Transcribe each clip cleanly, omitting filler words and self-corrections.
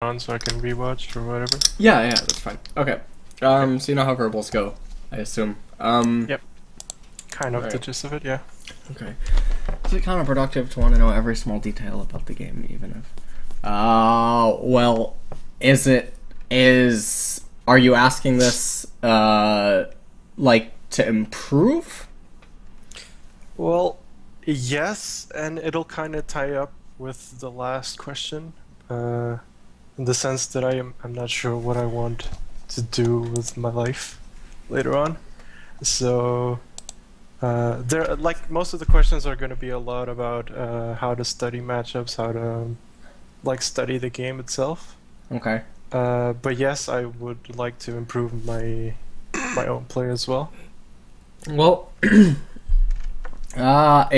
on so I can rewatch or whatever. Yeah, yeah, that's fine. Okay. So you know how verbals go, I assume. Yep. Kind of the Right. gist of it, yeah. Okay. Is it counterproductive to want to know every small detail about the game, even if... well, are you asking this, like, to improve? Well, yes, and it'll kind of tie up with the last question, in the sense that I'm not sure what I want to do with my life later on. So, there, like, most of the questions are going to be a lot about how to study matchups, how to, like, study the game itself. Okay. But yes, I would like to improve my own play as well. Well, it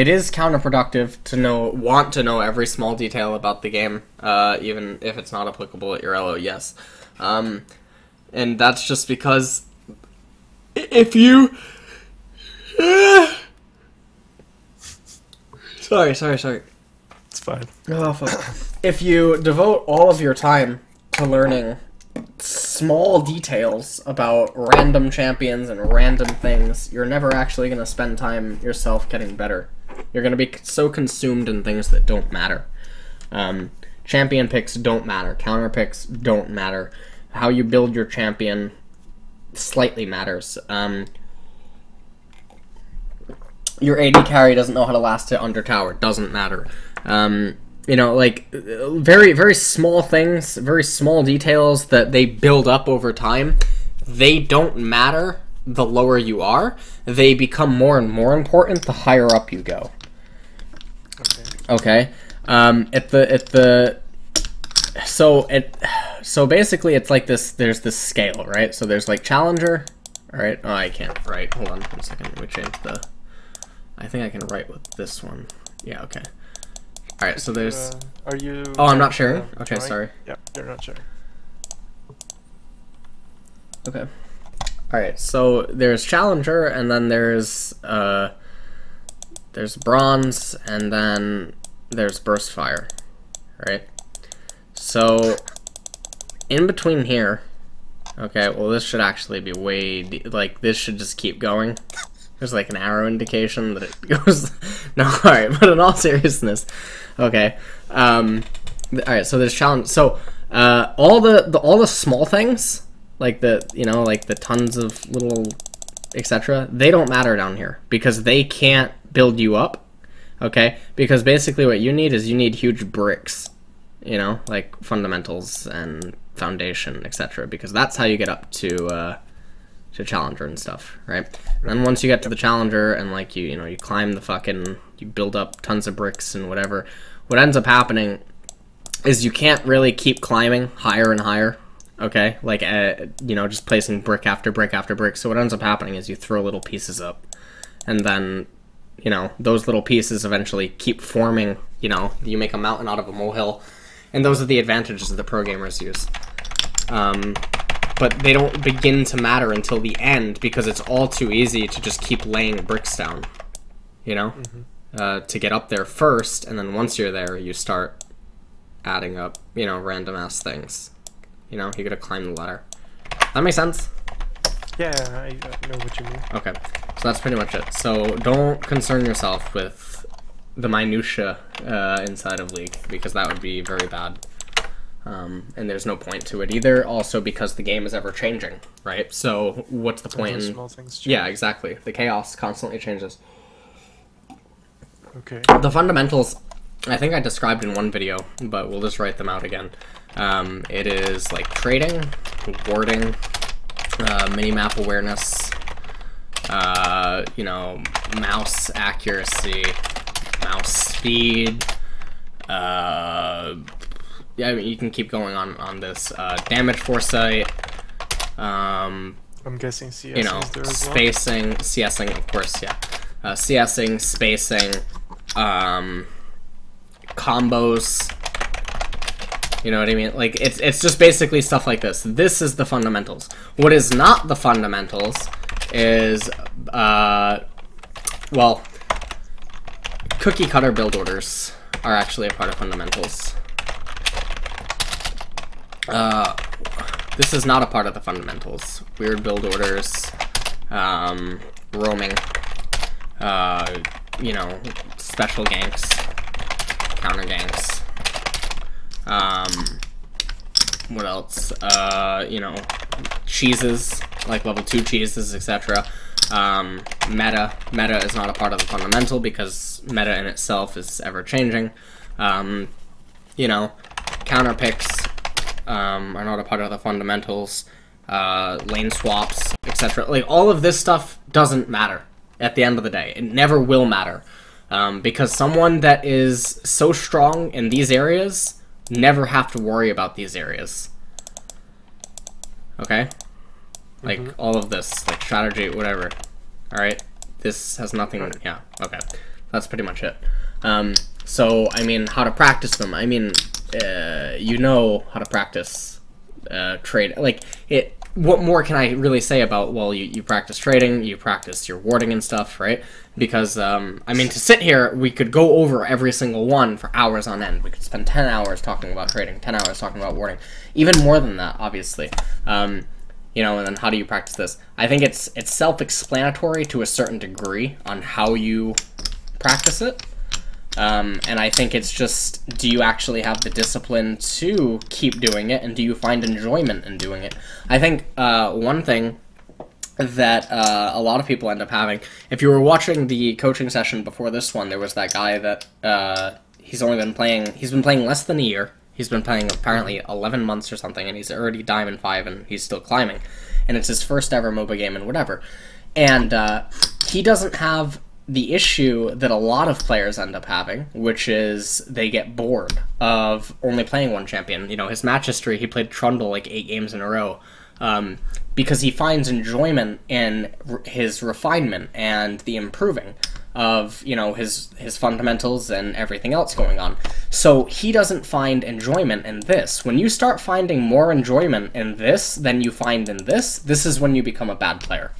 is counterproductive to want to know every small detail about the game, even if it's not applicable at your LO, yes. And that's just because if you... Sorry. It's fine. Oh, fuck. If you devote all of your time to learning small details about random champions and random things, you're never actually going to spend time yourself getting better. You're going to be so consumed in things that don't matter. Champion picks don't matter. Counter picks don't matter. How you build your champion slightly matters. Your AD carry doesn't know how to last it under tower. Doesn't matter. You know, like, very, very small things, very small details that they build up over time, they don't matter the lower you are. They become more and more important the higher up you go. Okay? So basically it's like this, there's this scale, right? So there's, like, challenger. Alright, oh, I can't write. Hold on 1 second, let me change the... I think I can write with this one. Yeah, okay. Alright, so there's... Are you... Oh, I'm not sharing? Okay, drawing? sorry. Yeah, you're not sharing. Okay. Alright, so there's Challenger, and then there's Bronze, and then there's Burst Fire. Right? So, in between here... Okay, well this should actually be way... like, this should just keep going. There's like an arrow indication that it goes... No, alright, but in all seriousness... Okay. Alright, so there's challenge. So, all the small things, like the tons of little etc., they don't matter down here because they can't build you up. Okay? Because basically what you need is you need huge bricks. You know, like fundamentals and foundation, etc., because that's how you get up to Challenger and stuff, right? And then once you get to the Challenger and like you climb the fucking, you build up tons of bricks and whatever, what ends up happening is you can't really keep climbing higher and higher, okay? Like, just placing brick after brick after brick. So what ends up happening is you throw little pieces up, and then, those little pieces eventually keep forming, you make a mountain out of a molehill, and those are the advantages that pro gamers use. But they don't begin to matter until the end because it's all too easy to just keep laying bricks down, to get up there first, and then once you're there, you start adding up, random ass things. You gotta climb the ladder. That makes sense? Yeah, I know what you mean. Okay, so that's pretty much it. So don't concern yourself with the minutia inside of League, because that would be very bad. And there's no point to it either, also because the game is ever changing, right? So what's the point in... Small things change. Yeah, exactly. The chaos constantly changes. Okay. The fundamentals, I think I described in one video, but we'll just write them out again. It is like trading, warding, mini-map awareness, mouse accuracy, mouse speed, yeah, I mean, you can keep going on this. Damage foresight, I'm guessing CS is there as well? spacing, CSing, of course, yeah. CSing, spacing, combos, you know what I mean? Like, it's just basically stuff like this. This is the fundamentals. What is not the fundamentals is, well, cookie cutter build orders are actually a part of fundamentals. This is not a part of the fundamentals. Weird build orders, roaming, you know, special ganks, counter ganks, what else? You know, cheeses, like level 2 cheeses, etc. Meta is not a part of the fundamental because meta in itself is ever changing. You know, counter picks are not a part of the fundamentals. Lane swaps, etc. Like, all of this stuff doesn't matter at the end of the day. It never will matter. Because someone that is so strong in these areas never have to worry about these areas. Okay? Like, all of this, like, strategy, whatever. Alright? This has nothing, yeah, okay. That's pretty much it. So, I mean, how to practice them. I mean, you know how to practice trade. Like, what more can I really say about, well, you practice trading, you practice your warding and stuff, right? Because, I mean, to sit here, we could go over every single one for hours on end. We could spend 10 hours talking about trading, 10 hours talking about warding. Even more than that, obviously. You know, and then how do you practice this? I think it's self-explanatory to a certain degree on how you practice it. And I think it's just, do you actually have the discipline to keep doing it, and do you find enjoyment in doing it? I think one thing that a lot of people end up having, if you were watching the coaching session before this one, there was that guy that he's been playing less than a year. He's been playing apparently 11 months or something, and he's already Diamond 5, and he's still climbing. And it's his first ever MOBA game and whatever. And he doesn't have the issue that a lot of players end up having, which is they get bored of only playing one champion. You know, his match history, he played Trundle like 8 games in a row, because he finds enjoyment in his refinement and the improving of, you know, his fundamentals and everything else going on. So he doesn't find enjoyment in this. When you start finding more enjoyment in this than you find in this is when you become a bad player.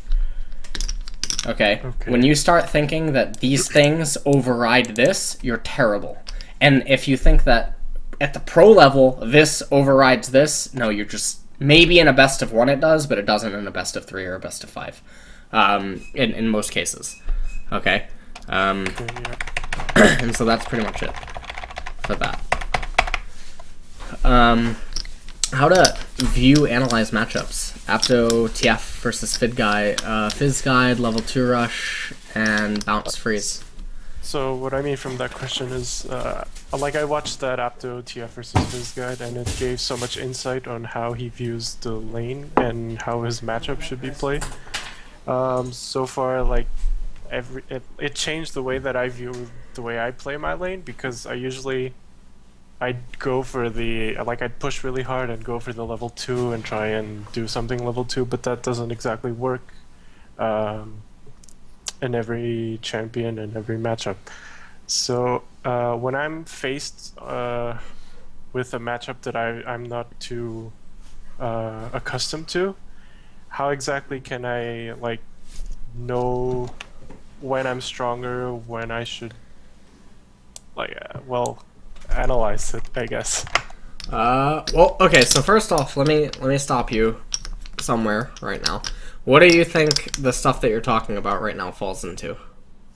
Okay? When you start thinking that these things override this, you're terrible. And if you think that at the pro level, this overrides this, no, you're just, maybe in a best of 1 it does, but it doesn't in a best of 3 or a best of 5. In most cases. Okay? And so that's pretty much it for that. How to view, analyze matchups. Apto, TF versus Fizz Guide, level 2 rush, and bounce freeze. So what I mean from that question is, like, I watched that Apto TF versus Fizz Guide, and it gave so much insight on how he views the lane and how his matchup should be played. So far, like, it changed the way that I view the way I play my lane, because I'd go for I'd push really hard and go for the level 2 and try and do something level 2, but that doesn't exactly work in every champion and every matchup. So when I'm faced with a matchup that I'm not too accustomed to, how exactly can I, like, know when I'm stronger, when I should, like, well, analyze it, I guess. Well, okay, so first off, let me stop you somewhere right now. What do you think the stuff that you're talking about right now falls into?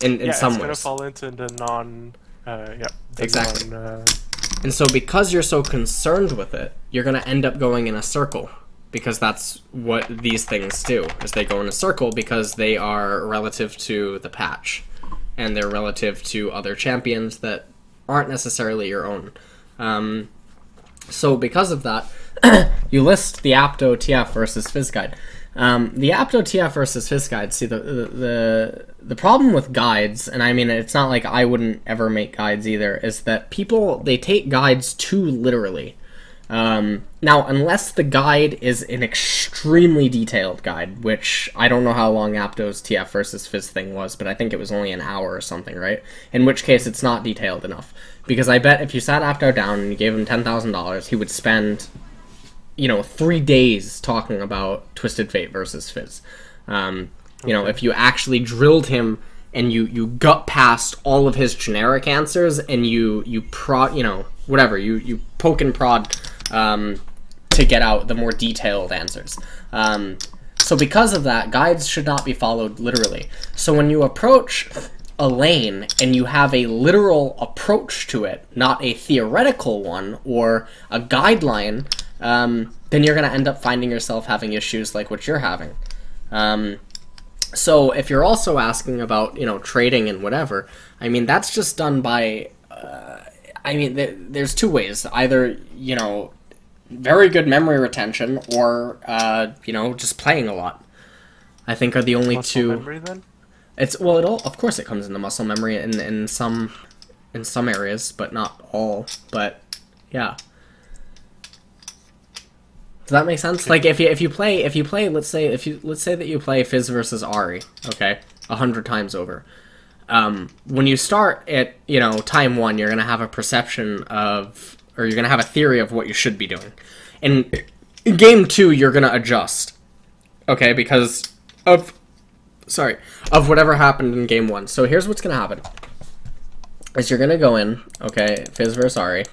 In some ways. It's gonna fall into the exactly. And so because you're so concerned with it, you're gonna end up going in a circle. Because that's what these things do, is they go in a circle because they are relative to the patch. And they're relative to other champions that aren't necessarily your own. So because of that, you list the Apto TF versus Fizz Guide. The Apto TF versus Fizz Guide, see, the problem with guides, and I mean, it's not like I wouldn't ever make guides either, is that people, they take guides too literally. Now, unless the guide is an extremely detailed guide, which I don't know how long Apto's TF versus Fizz thing was, but I think it was only an hour or something, right? In which case, it's not detailed enough. Because I bet if you sat Apto down and you gave him $10,000, he would spend, you know, 3 days talking about Twisted Fate versus Fizz. You know, if you actually drilled him and you got past all of his generic answers and you prod, you know, whatever, you poke and prod to get out the more detailed answers. So because of that, guides should not be followed literally. So when you approach a lane and you have a literal approach to it, not a theoretical one or a guideline, then you're going to end up finding yourself having issues like what you're having. So if you're also asking about, you know, trading and whatever, I mean, that's just done by, I mean, there's two ways. Either, you know, very good memory retention or, you know, just playing a lot. I think are the only Muscle two. memory, then? It's, well, it all, of course it comes into muscle memory in some areas, but not all. But yeah. Does that make sense? Like if you play let's say that you play Fizz versus Ahri, okay, 100 times over. When you start at, you know, time 1, you're gonna have a perception of, or you're gonna have a theory of what you should be doing. In game 2, you're gonna adjust, okay, because of whatever happened in game 1. So here's what's gonna happen: is you're gonna go in, okay, Fizz versus Ahri,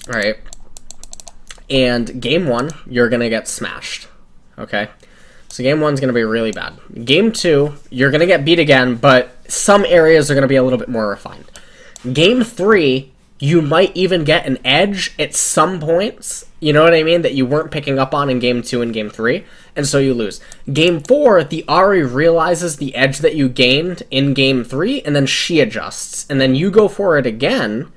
all right. And game 1, you're going to get smashed, okay? So game 1's going to be really bad. Game 2, you're going to get beat again, but some areas are going to be a little bit more refined. Game 3, you might even get an edge at some points, you know what I mean, that you weren't picking up on in game 2 and game 3, and so you lose. Game 4, the Ahri realizes the edge that you gained in game 3, and then she adjusts, and then you go for it again,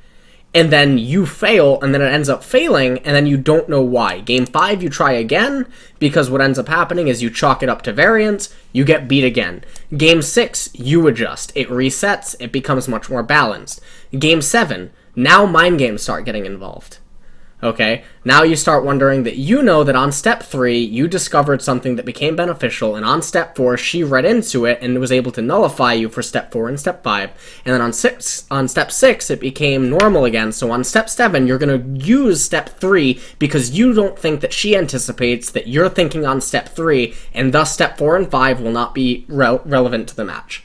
and then you fail, and then it ends up failing, and then you don't know why. Game 5, you try again, because what ends up happening is you chalk it up to variance, you get beat again. Game 6, you adjust. It resets, it becomes much more balanced. Game 7, now mind games start getting involved. Okay, now you start wondering that you know that on step 3, you discovered something that became beneficial, and on step 4, she read into it and was able to nullify you for step 4 and step 5, and then on step 6, it became normal again, so on step 7, you're going to use step 3 because you don't think that she anticipates that you're thinking on step 3, and thus step 4 and 5 will not be relevant to the match.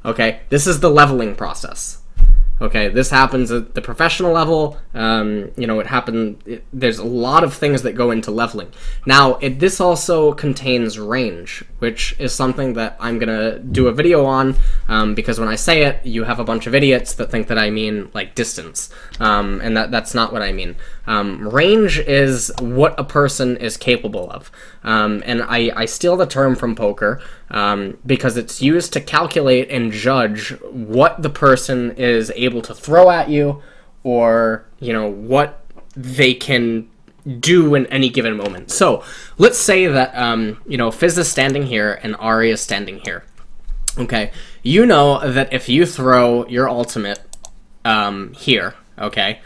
Okay, this is the leveling process. Okay, this happens at the professional level. You know, there's a lot of things that go into leveling. Now, this also contains range, which is something that I'm going to do a video on, because when I say it, you have a bunch of idiots that think that I mean, like, distance, and that's not what I mean. Range is what a person is capable of, and I steal the term from poker, because it's used to calculate and judge what the person is able to throw at you, or, you know, what they can do in any given moment. So let's say that you know, Fizz is standing here and Ahri is standing here. Okay, you know that if you throw your ultimate here, okay,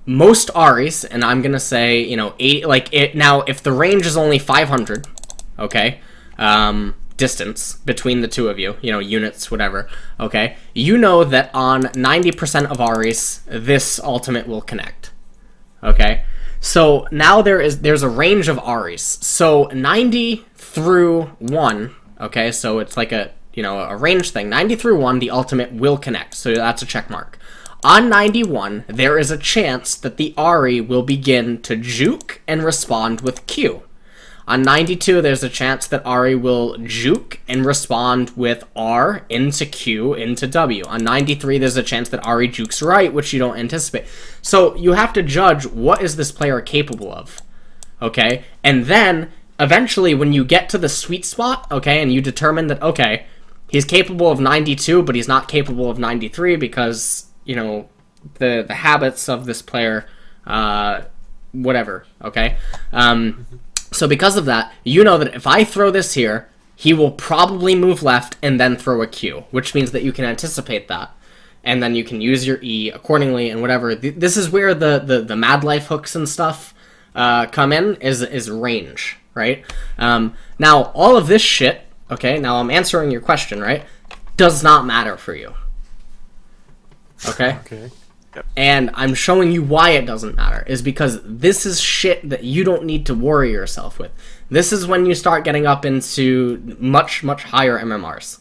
most Ahris, and I'm gonna say, you know, 80, like it now, if the range is only 500, okay, distance between the two of you, you know, units, whatever, okay, you know that on 90% of Ahris, this ultimate will connect, okay? So now there's a range of Ahris. So 90 through 1, okay, so it's like a, you know, a range thing. 90 through 1, the ultimate will connect, so that's a check mark. On 91, there is a chance that the Ahri will begin to juke and respond with Q. On 92, there's a chance that Ahri will juke and respond with R into Q into W. On 93, there's a chance that Ahri jukes right, which you don't anticipate. So you have to judge, what is this player capable of, okay? And then, eventually, when you get to the sweet spot, okay, and you determine that, okay, he's capable of 92, but he's not capable of 93 because, you know, the habits of this player, whatever, okay? So because of that, you know that if I throw this here, he will probably move left and then throw a Q, which means that you can anticipate that. And then you can use your E accordingly and whatever. This is where the Mad Life hooks and stuff come in, is range, right? Now, all of this shit, okay, now I'm answering your question, right, does not matter for you. Okay? Okay. Yep. And I'm showing you why it doesn't matter, is because this is shit that you don't need to worry yourself with. This is when you start getting up into much, much higher MMRs.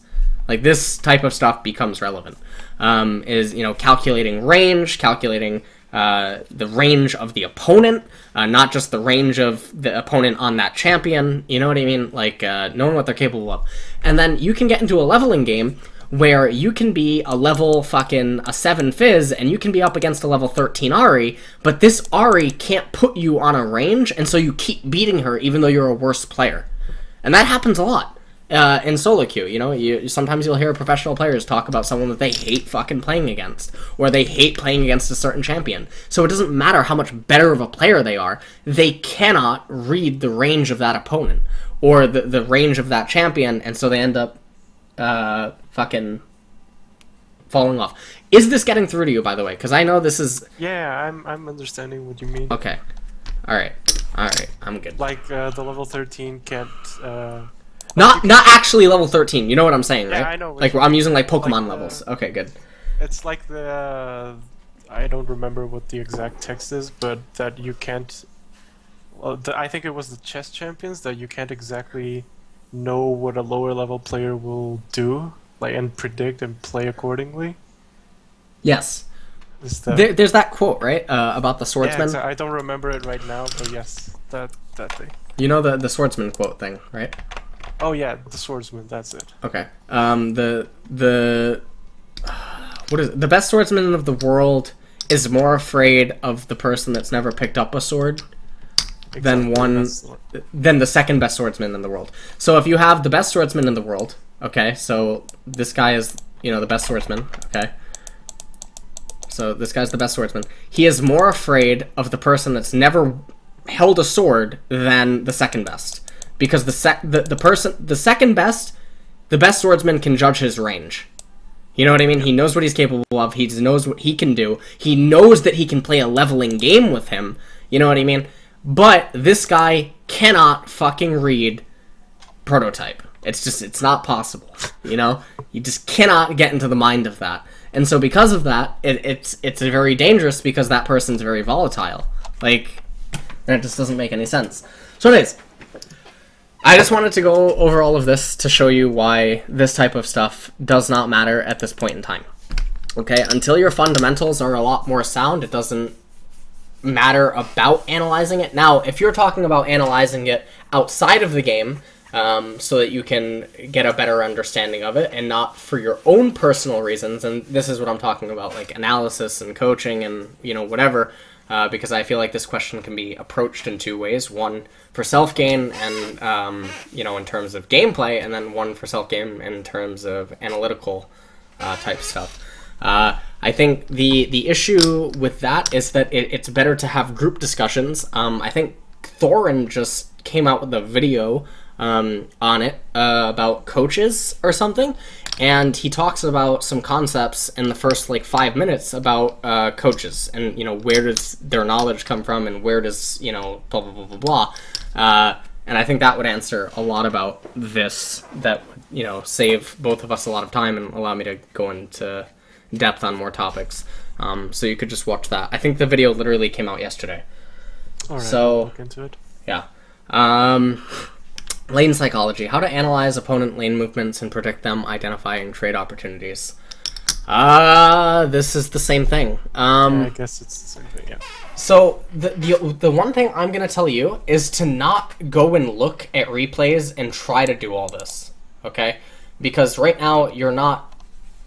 Like, this type of stuff becomes relevant. Is, you know, calculating range, calculating the range of the opponent, not just the range of the opponent on that champion. You know what I mean? Like knowing what they're capable of. And then you can get into a leveling game where you can be a level fucking a 7 Fizz and you can be up against a level 13 Ahri, but this Ahri can't put you on a range, and so you keep beating her even though you're a worse player. And that happens a lot in solo queue. You know, sometimes you'll hear professional players talk about someone that they hate fucking playing against, or they hate playing against a certain champion. So it doesn't matter how much better of a player they are, they cannot read the range of that opponent or the range of that champion, and so they end up fucking falling off. Is this getting through to you, by the way? Because I know this is... Yeah, I'm understanding what you mean. Okay. Alright, I'm good. Like, the level 13 can't, Not actually level 13, you know what I'm saying, right? Yeah, I know. Like, I'm using, like, Pokemon like levels. Okay, good. It's like the... I don't remember what the exact text is, but that you can't... Well, I think it was the chess champions, that you can't exactly know what a lower level player will do, like, and predict and play accordingly. Yes. That... There's that quote, right? About the swordsman. Yeah, I don't remember it right now, but yes, that thing. You know the swordsman quote thing, right? Oh yeah, the swordsman. That's it. Okay. The what is it? The best swordsman of the world is more afraid of the person that's never picked up a sword than the second best swordsman in the world. So if you have the best swordsman in the world, okay, so this guy is, you know, the best swordsman, okay? So this guy's the best swordsman. He is more afraid of the person that's never held a sword than the second best. Because the second best, the best swordsman can judge his range. You know what I mean? He knows what he's capable of. He knows what he can do. He knows that he can play a leveling game with him. You know what I mean? But this guy cannot fucking read Prototype. It's not possible. You know? You just cannot get into the mind of that. And so because of that, it's very dangerous because that person's very volatile. Like, that just doesn't make any sense. So anyways, I just wanted to go over all of this to show you why this type of stuff does not matter at this point in time. Okay, until your fundamentals are a lot more sound, it doesn't matter about analyzing it. Now, if you're talking about analyzing it outside of the game, so that you can get a better understanding of it and not for your own personal reasons, and this is what I'm talking about, like analysis and coaching and, you know, whatever, because I feel like this question can be approached in two ways. One for self-gain and, you know, in terms of gameplay, and then one for self-gain in terms of analytical type stuff. I think the issue with that is that it's better to have group discussions. I think Thorin just came out with a video on it about coaches or something, and he talks about some concepts in the first like 5 minutes about coaches and, you know, where does their knowledge come from and where does, you know, blah blah blah blah blah, and I think that would answer a lot about this, that would, you know, save both of us a lot of time and allow me to go into depth on more topics. So you could just watch that. I think the video literally came out yesterday. All right, so I'll look into it. Yeah. Lane psychology. How to analyze opponent lane movements and predict them, identifying trade opportunities. This is the same thing. Yeah, I guess it's the same thing, yeah. So, the one thing I'm going to tell you is to not go and look at replays and try to do all this, okay? Because right now, you're not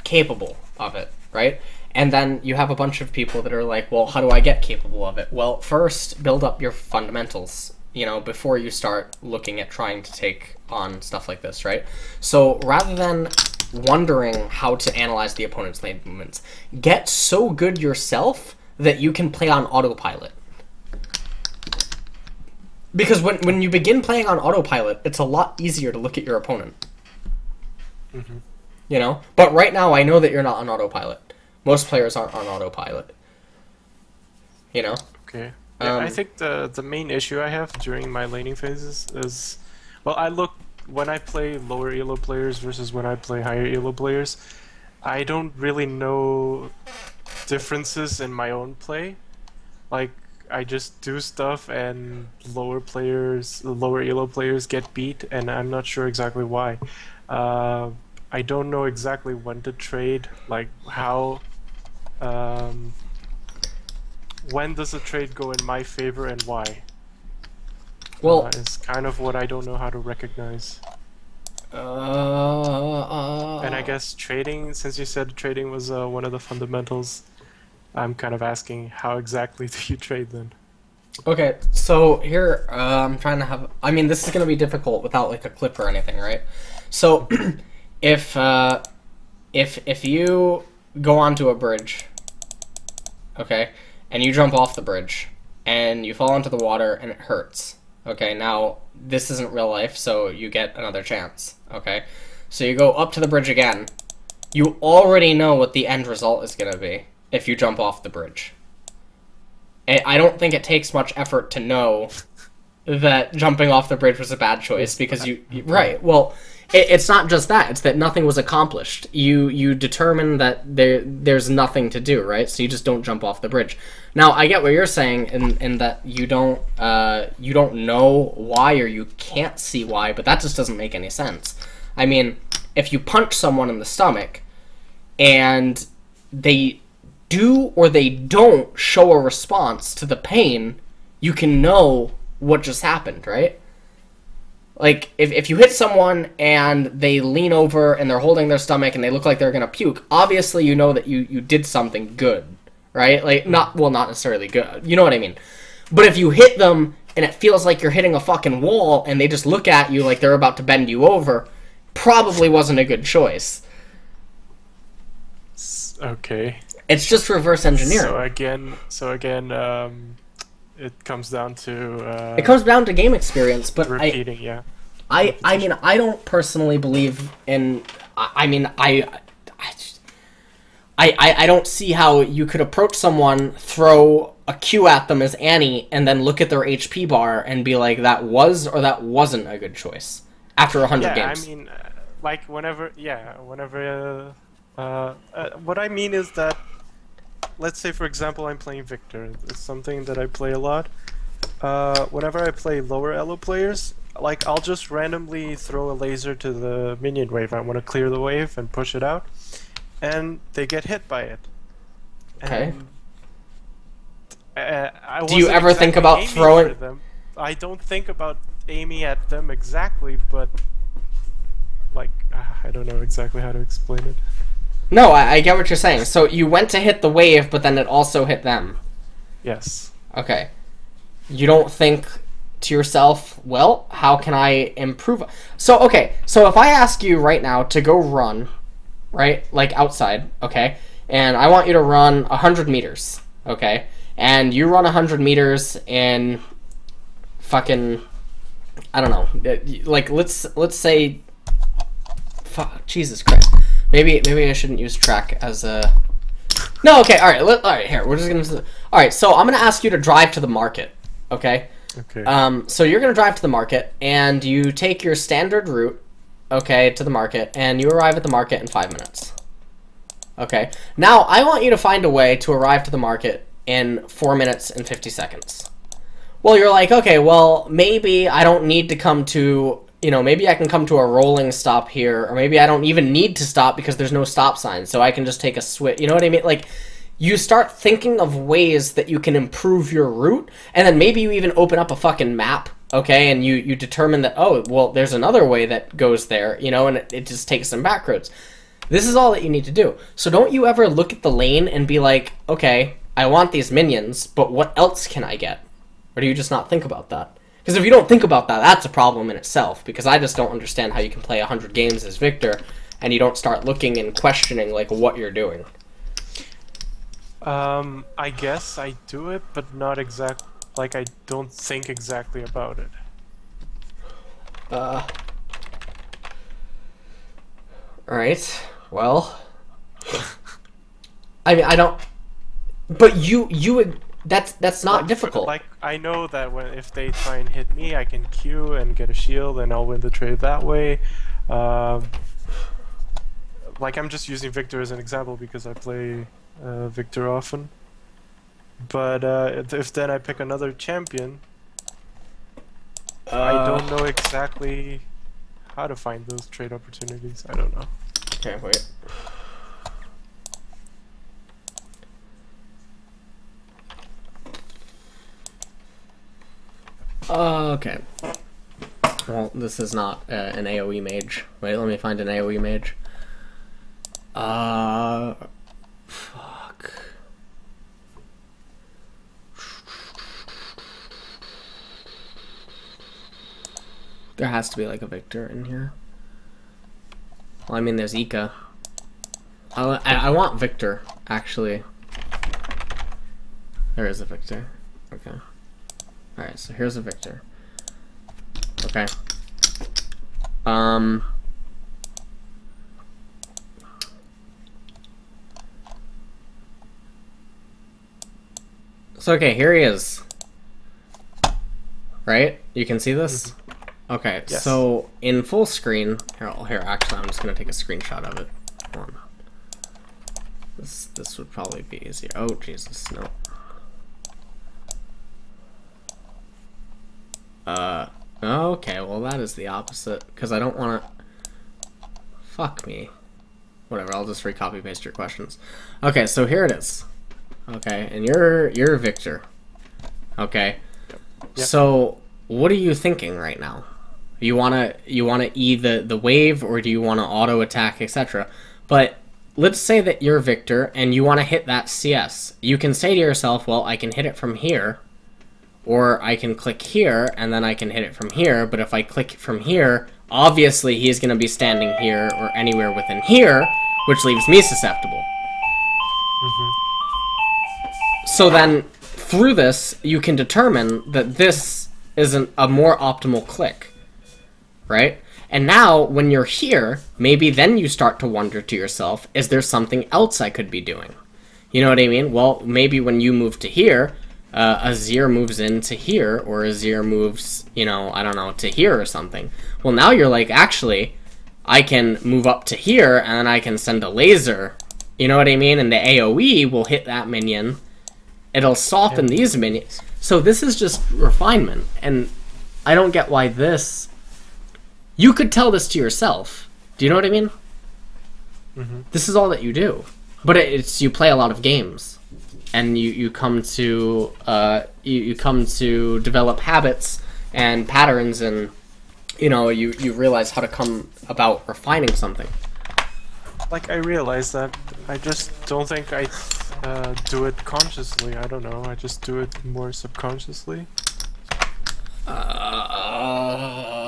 capable of it, right? And then you have a bunch of people that are like, well, how do I get capable of it? Well, first, build up your fundamentals, you know, before you start looking at trying to take on stuff like this, right? So rather than wondering how to analyze the opponent's lane movements, get so good yourself that you can play on autopilot. Because when you begin playing on autopilot, it's a lot easier to look at your opponent. Mm-hmm. You know? But right now, I know that you're not on autopilot. Most players aren't on autopilot. You know? Okay. Yeah, I think the main issue I have during my laning phases is, well, I look, when I play lower elo players versus when I play higher elo players, I don't really know differences in my own play. Like, I just do stuff and lower elo players get beat, and I'm not sure exactly why. I don't know exactly when to trade, like how when does a trade go in my favor and why? Well, Is kind of what I don't know how to recognize. And I guess trading, since you said trading was one of the fundamentals, I'm kind of asking how exactly do you trade then? Okay, so here I'm trying to have. I mean, this is gonna be difficult without like a clip or anything, right? So, if you go onto a bridge, okay, and you jump off the bridge, and you fall into the water and it hurts. Okay, now this isn't real life, so you get another chance. Okay, so you go up to the bridge again. You already know what the end result is gonna be if you jump off the bridge. I don't think it takes much effort to know that jumping off the bridge was a bad choice because right. Well, it's not just that. It's that nothing was accomplished. You determine that there's nothing to do, right? So you just don't jump off the bridge. Now, I get what you're saying in that you don't know why or you can't see why, but that just doesn't make any sense. I mean, if you punch someone in the stomach and they do or they don't show a response to the pain, you can know what just happened, right? Like, if you hit someone and they lean over and they're holding their stomach and they look like they're gonna puke, obviously you know that you did something good, right? Like, not necessarily good, you know what I mean? But if you hit them and it feels like you're hitting a fucking wall and they just look at you like they're about to bend you over, probably wasn't a good choice. Okay. It's just reverse engineering. So again, it comes down to it comes down to game experience, but repeating. I mean, I don't personally believe in. I don't see how you could approach someone, throw a Q at them as Annie, and then look at their HP bar and be like, that was or that wasn't a good choice after 100 games. I mean, like whenever. What I mean is that, let's say for example I'm playing Victor. It's something that I play a lot. Whenever I play lower elo players, like I'll just randomly throw a laser to the minion wave. I want to clear the wave and push it out, and they get hit by it. Okay. And, do you ever think about throwing them? I don't think about aiming at them exactly, but like I don't know exactly how to explain it. No, I get what you're saying. So you went to hit the wave, but then it also hit them. Yes. Okay. You don't think to yourself, well, how can I improve? So, okay. So if I ask you right now to go run, right, like outside, okay, and I want you to run 100 meters, okay, and you run 100 meters in fucking, I don't know, like let's say, fuck, Jesus Christ. Maybe I shouldn't use track as a... No, okay, alright, here, we're just gonna... Alright, so I'm gonna ask you to drive to the market, okay? Okay. So you're gonna drive to the market, and you take your standard route, okay, to the market, and you arrive at the market in 5 minutes. Okay, now I want you to find a way to arrive to the market in 4 minutes and 50 seconds. Well, you're like, okay, well, maybe I don't need to come to... You know, maybe I can come to a rolling stop here, or maybe I don't even need to stop because there's no stop sign, so I can just take a switch. You know what I mean? Like, you start thinking of ways that you can improve your route, and then maybe you even open up a fucking map, okay, and you determine that, oh, well, there's another way that goes there, you know, and it just takes some back roads. This is all that you need to do. So don't you ever look at the lane and be like, okay, I want these minions, but what else can I get? Or do you just not think about that? Because if you don't think about that, that's a problem in itself. Because I just don't understand how you can play 100 games as Victor, and you don't start looking and questioning like what you're doing. I guess I do it, but not exact. Like I don't think exactly about it. All right. Well, I mean, I don't. But you would. That's not difficult. Like I know that if they try and hit me, I can Q and get a shield, and I'll win the trade that way. Like I'm just using Victor as an example because I play Victor often. But if then I pick another champion, I don't know exactly how to find those trade opportunities. I don't know. Okay, wait. Okay. Well, this is not an AoE mage. Wait, let me find an AoE mage. Fuck. There has to be like a Victor in here. Well, I mean, there's Ika. I want Victor, actually. There is a Victor. Okay. Alright, so here's a Victor. Okay. So, okay, here he is. Right? You can see this? Okay, Yes. so in full screen... Here, actually, I'm just going to take a screenshot of it. Hold on. This would probably be easier. Oh, Jesus, no. Okay, well that is the opposite, because I don't want to... Fuck me. Whatever, I'll just recopy paste your questions. Okay, so here it is. Okay, and you're Victor. Okay. Yep. So, what are you thinking right now? You wanna E the wave, or do you wanna auto attack, etc.? But let's say that you're Victor and you wanna hit that CS. You can say to yourself, well, I can hit it from here, or I can click here, and then I can hit it from here, but if I click from here, obviously he's going to be standing here or anywhere within here, which leaves me susceptible. So then, through this, you can determine that this isn't a more optimal click, right? And now, when you're here, maybe then you start to wonder to yourself, is there something else I could be doing? You know what I mean? Well, maybe when you move to here, Azir moves into here, or Azir moves, you know, I don't know, to here or something. Well, now you're like, actually, I can move up to here, and then I can send a laser. You know what I mean? And the AoE will hit that minion. It'll soften these minions. So this is just refinement, and I don't get why this... You could tell this to yourself. Do you know what I mean? This is all that you do. But it's you play a lot of games. And you come to you come to develop habits and patterns, and you realize how to come about refining something. Like, I realize that. I just don't think I do it consciously. I don't know. I just do it more subconsciously.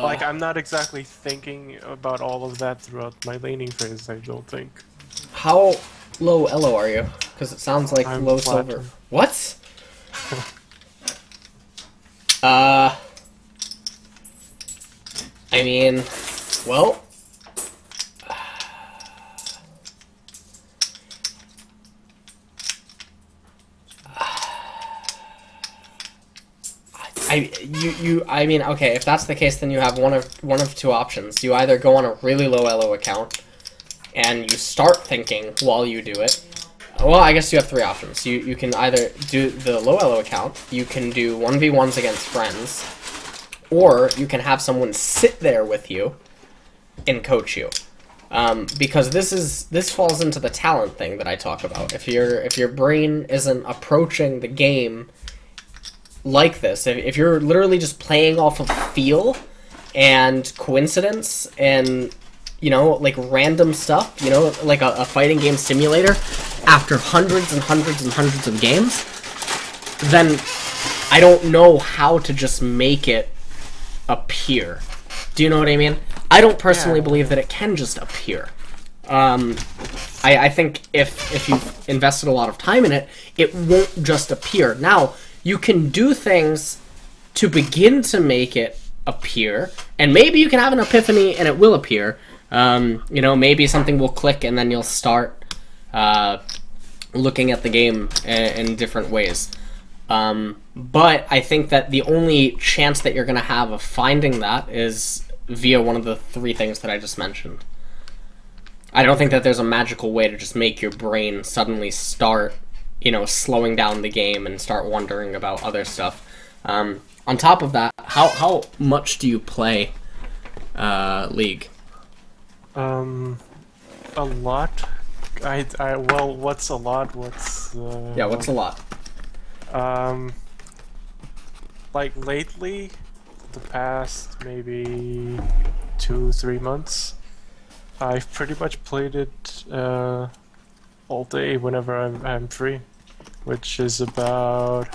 Like, I'm not exactly thinking about all of that throughout my laning phase, I don't think. How low elo are you? Because it sounds like I'm low platinum. silver. What? I mean, well... I mean, okay, if that's the case, then you have one of two options. You either go on a really low elo account, and you start thinking while you do it. Well, I guess you have three options. You can either do the low elo account, you can do 1v1s against friends, or you can have someone sit there with you and coach you. Because this falls into the talent thing that I talk about. If your brain isn't approaching the game like this, if you're literally just playing off of feel and coincidence and like random stuff, like a fighting game simulator after hundreds and hundreds and hundreds of games, then I don't know how to just make it appear. Do you know what I mean? I don't personally believe that it can just appear. I think if you've invested a lot of time in it, it won't just appear. Now, you can do things to begin to make it appear, and maybe you can have an epiphany and it will appear. Maybe something will click and then you'll start looking at the game in different ways. But I think that the only chance that you're going to have of finding that is via one of the three things that I just mentioned. I don't think that there's a magical way to just make your brain suddenly start, slowing down the game and start wondering about other stuff. On top of that, how much do you play League? A lot. Well, what's a lot? What's yeah, what's a lot? Like lately, the past maybe 2-3 months. I've pretty much played it all day whenever I'm free, which is about,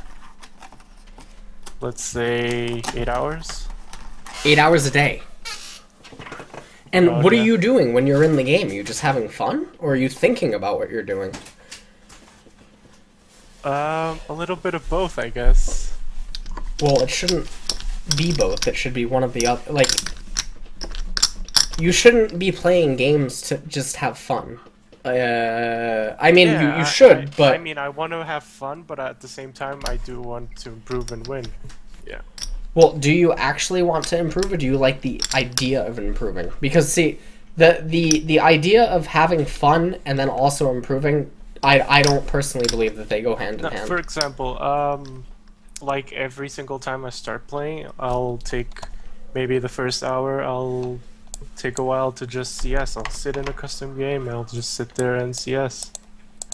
let's say, 8 hours. 8 hours a day. And Oh, what yeah. are you doing when you're in the game? Are you just having fun? Or are you thinking about what you're doing? A little bit of both, I guess. Well, it shouldn't be both. It should be one of the other. Like, you shouldn't be playing games to just have fun. I mean, Yeah, you should, but... I mean, I want to have fun, but at the same time, I do want to improve and win. Yeah. Well, do you actually want to improve, or do you like the idea of improving? Because, see, the idea of having fun and then also improving, I don't personally believe that they go hand in No, hand. for example, like every single time I start playing, I'll take maybe the first hour, I'll take a while to just CS. I'll sit in a custom game, I'll just sit there and CS.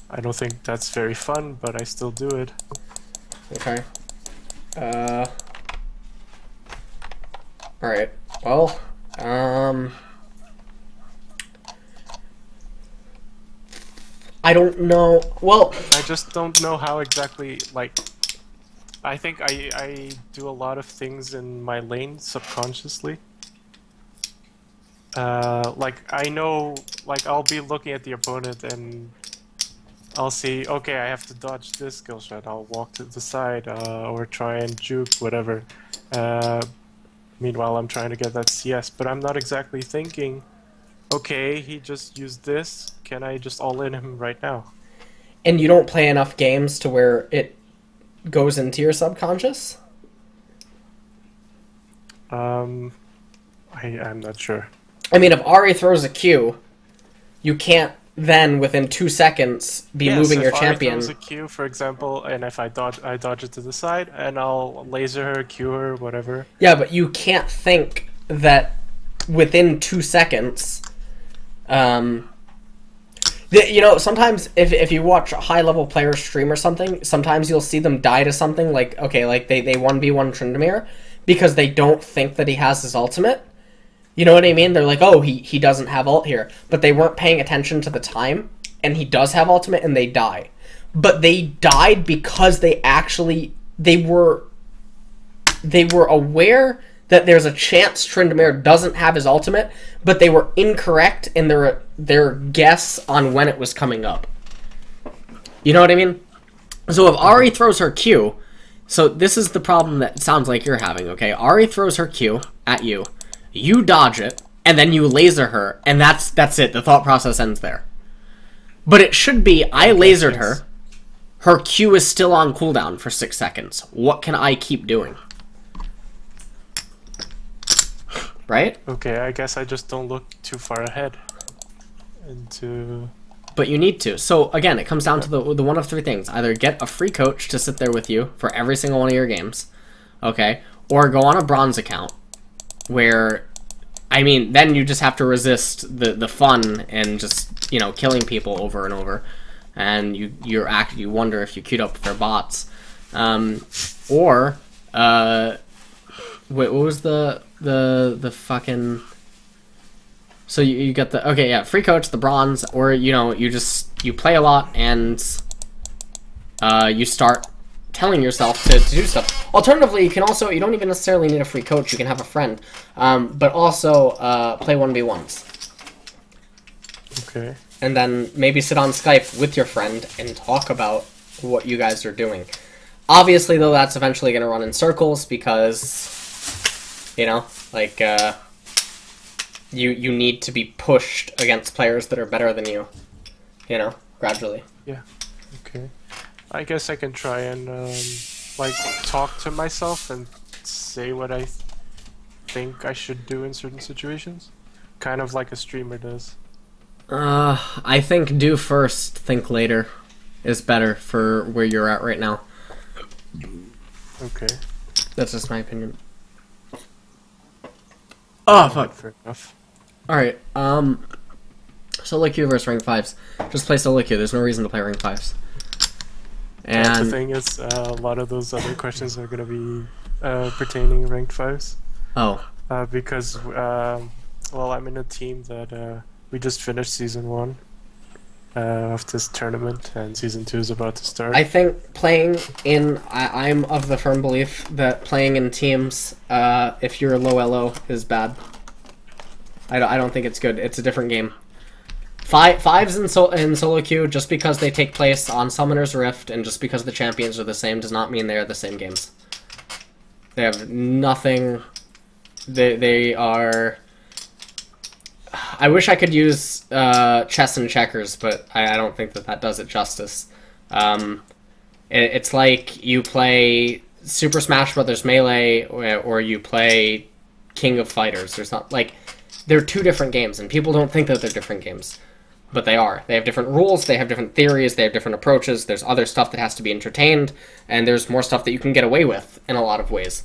I don't think that's very fun, but I still do it. Okay. Alright. Well, I don't know. Well, I just don't know how exactly, like, I think I do a lot of things in my lane subconsciously. Like, I know, like, I'll be looking at the opponent and I'll see, okay, I have to dodge this skill shot, I'll walk to the side, or try and juke, whatever. Meanwhile, I'm trying to get that CS, but I'm not exactly thinking, okay, he just used this, can I just all-in him right now? and you don't play enough games to where it goes into your subconscious? I'm not sure. I mean, if Ari throws a Q, you can't then, within 2 seconds, be moving your champion. If I throws a Q, for example, and if I dodge it to the side, and I'll laser her, Q her, whatever. Yeah, but you can't think that within 2 seconds, you know, sometimes if you watch a high-level player stream or something, sometimes you'll see them die to something like, okay, like they 1v1 Tryndamere because they don't think that he has his ultimate. You know what I mean? They're like, oh, he doesn't have ult here. But they weren't paying attention to the time, and he does have ultimate, and they die. But they died because they were aware that there's a chance Tryndamere doesn't have his ultimate, but they were incorrect in their guess on when it was coming up. You know what I mean? So if Ari throws her Q, so this is the problem that sounds like you're having, okay? Ari throws her Q at you, you dodge it, and then you laser her, and that's it. The thought process ends there. But it should be, I lasered her, her Q is still on cooldown for 6 seconds. What can I keep doing? Right? Okay, I guess I just don't look too far ahead into... But you need to. So, again, it comes down to the one of three things. Either get a free coach to sit there with you for every single one of your games, okay? Or go on a bronze account, where, I mean, then you just have to resist the fun and just, you know, killing people over and over. And you wonder if you queued up with their bots. Or, wait, what was the fucking... So you got the... Okay, yeah, free coach, the bronze, or, you know, you play a lot and you start telling yourself to do stuff. Alternatively, you can also... You don't even necessarily need a free coach, you can have a friend. But also play 1v1s. Okay. And then maybe sit on Skype with your friend and talk about what you guys are doing. Obviously, though, that's eventually going to run in circles because, you know, like, you need to be pushed against players that are better than you, you know, gradually. Yeah, okay. I guess I can try and, like, talk to myself and say what I think I should do in certain situations. Kind of like a streamer does. I think do first, think later is better for where you're at right now. Okay. That's just my opinion. Oh, fuck. Fair enough. Alright, solo queue versus rank 5s. Just play solo queue, there's no reason to play rank 5s. The And thing is, a lot of those other questions are going to be pertaining ranked 5s. Oh. Because well, I'm in a team that we just finished season 1 of this tournament, and season 2 is about to start. I think playing in... I'm of the firm belief that playing in teams, if you're low LO, is bad. I don't think it's good. It's a different game. Fives in solo queue, just because they take place on Summoner's Rift and just because the champions are the same does not mean they're the same games. They have nothing... They are... I wish I could use chess and checkers, but I don't think that does it justice. It's like you play Super Smash Bros. Melee or you play King of Fighters. There's not, like, they're two different games, and people don't think that they're different games. But they are. They have different rules, they have different theories, they have different approaches, there's other stuff that has to be entertained, and there's more stuff that you can get away with in a lot of ways.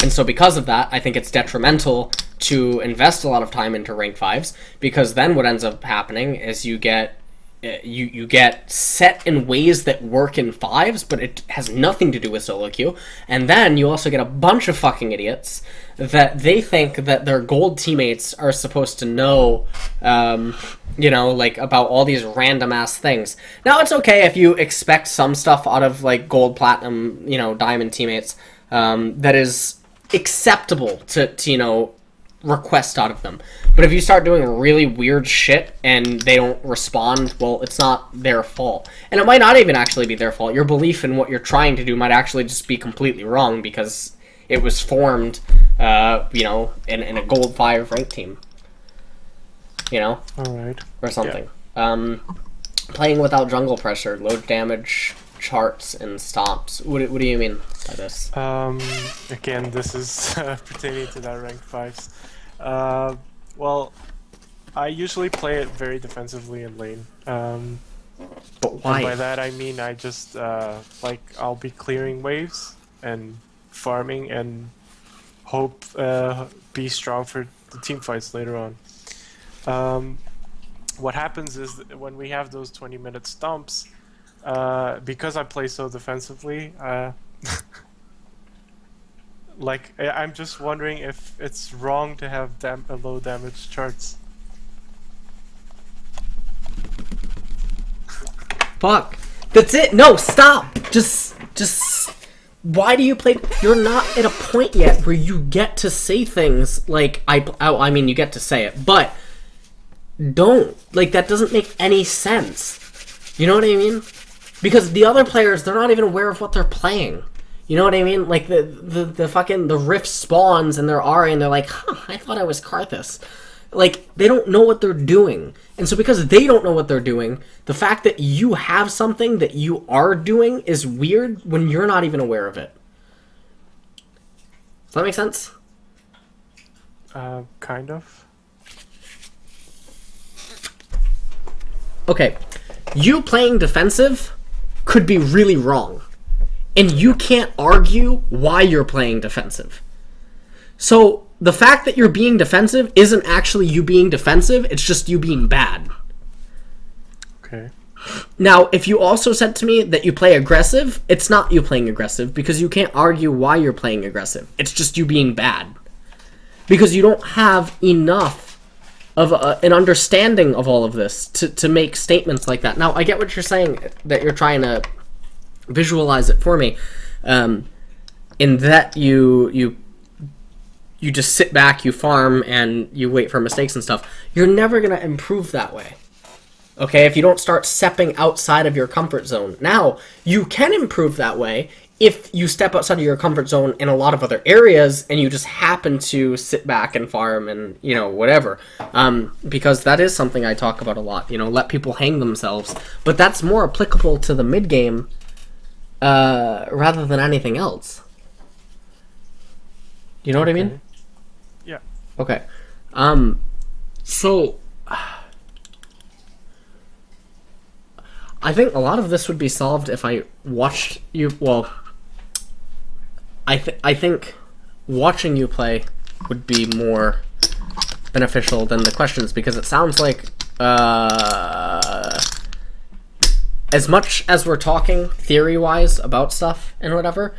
And so because of that, I think it's detrimental to invest a lot of time into rank 5s, because then what ends up happening is you get you get set in ways that work in 5s, but it has nothing to do with solo queue. And then you also get a bunch of fucking idiots that they think that their gold teammates are supposed to know, you know, like, about all these random ass things. Now, it's okay if you expect some stuff out of, like, gold, platinum, you know, diamond teammates, that is acceptable to you know, request out of them. But if you start doing really weird shit and they don't respond, well, it's not their fault. And it might not even actually be their fault. Your belief in what you're trying to do might actually just be completely wrong because it was formed, you know, in a gold 5 rank team. You know? Alright. Or something. Yeah. Playing without jungle pressure, low damage, charts, and stomps. What do you mean by this? Again, this is pertaining to that rank 5s. Well, I usually play it very defensively in lane. But why? And by that I mean I just, like, I'll be clearing waves and farming and hope be strong for the team fights later on. What happens is that when we have those 20-minute stomps, because I play so defensively, like, I'm just wondering if it's wrong to have low damage charts. Fuck. That's it. No, stop. Just. Why do you play? You're not at a point yet where you get to say things like I mean, you get to say it, but don't. Like, that doesn't make any sense. You know what I mean? Because the other players, they're not even aware of what they're playing. You know what I mean? Like, the fucking, the Rift spawns and they're Ahri and they're like, huh, I thought I was Karthus. Like, they don't know what they're doing. And so because they don't know what they're doing, the fact that you have something that you are doing is weird when you're not even aware of it. Does that make sense? Kind of. Okay. You playing defensive could be really wrong. And you can't argue why you're playing defensive. So, the fact that you're being defensive isn't actually you being defensive, it's just you being bad. Okay. Now, if you also said to me that you play aggressive, it's not you playing aggressive, because you can't argue why you're playing aggressive. It's just you being bad. Because you don't have enough of an understanding of all of this to make statements like that. Now, I get what you're saying, that you're trying to visualize it for me, in that you just sit back, you farm, and you wait for mistakes and stuff. You're never going to improve that way. Okay, if you don't start stepping outside of your comfort zone. Now, you can improve that way if you step outside of your comfort zone in a lot of other areas and you just happen to sit back and farm and, you know, whatever. Because that is something I talk about a lot, you know, let people hang themselves. But that's more applicable to the mid-game rather than anything else. You know what I mean? Yeah. Okay. So I think a lot of this would be solved if I watched you. Well, I think watching you play would be more beneficial than the questions, because it sounds like as much as we're talking theory-wise about stuff and whatever,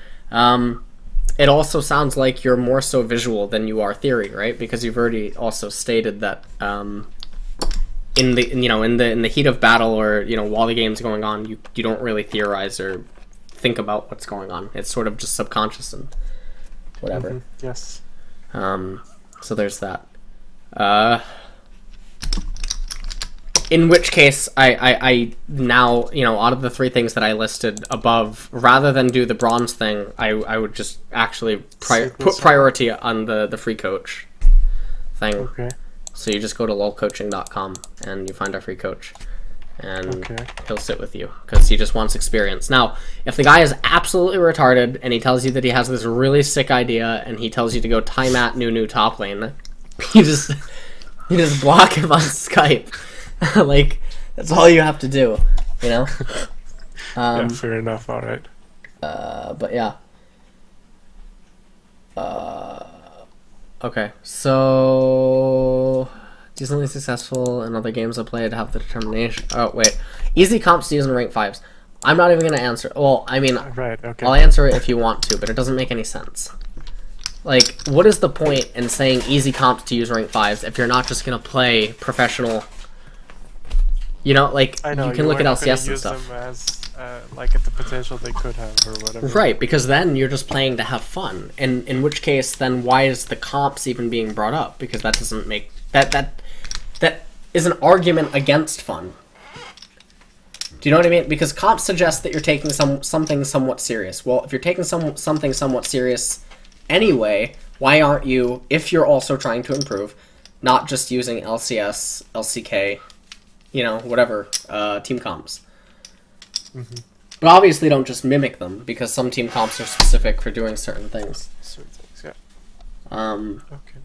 it also sounds like you're more so visual than you are theory, right? Because you've already also stated that in the heat of battle, or while the game's going on, you don't really theorize or think about what's going on. It's sort of just subconscious and whatever. Yes. So there's that. In which case, I now, out of the 3 things that I listed above, rather than do the bronze thing, I would just actually put priority on the free coach thing. Okay. So you just go to lolcoaching.com and you find our free coach. And he'll sit with you, because he just wants experience. Now, if the guy is absolutely retarded, and he tells you that he has this really sick idea, and he tells you to go time at new top lane, you just block him on Skype. Like, that's all you have to do, yeah, fair enough. All right. But yeah. Okay, so decently successful in other games I played, have the determination. Oh wait, easy comps to use in rank 5s. I'm not even gonna answer. Well, I mean, right, okay. I'll answer it if you want to, but it doesn't make any sense. Like, what is the point in saying easy comps to use rank 5s if you're not just gonna play professional? Like, I know, you can look at LCS and use stuff. them as, like, at the potential they could have, or whatever. Right, because then you're just playing to have fun. And in which case, then why is the comps even being brought up? Because that doesn't make... That is an argument against fun. Do you know what I mean? Because comps suggest that you're taking something somewhat serious. Well, if you're taking something somewhat serious anyway, why aren't you, if you're also trying to improve, not just using LCS, LCK, whatever, team comps? But obviously don't just mimic them, because some team comps are specific for doing certain things. Certain things, yeah. Okay.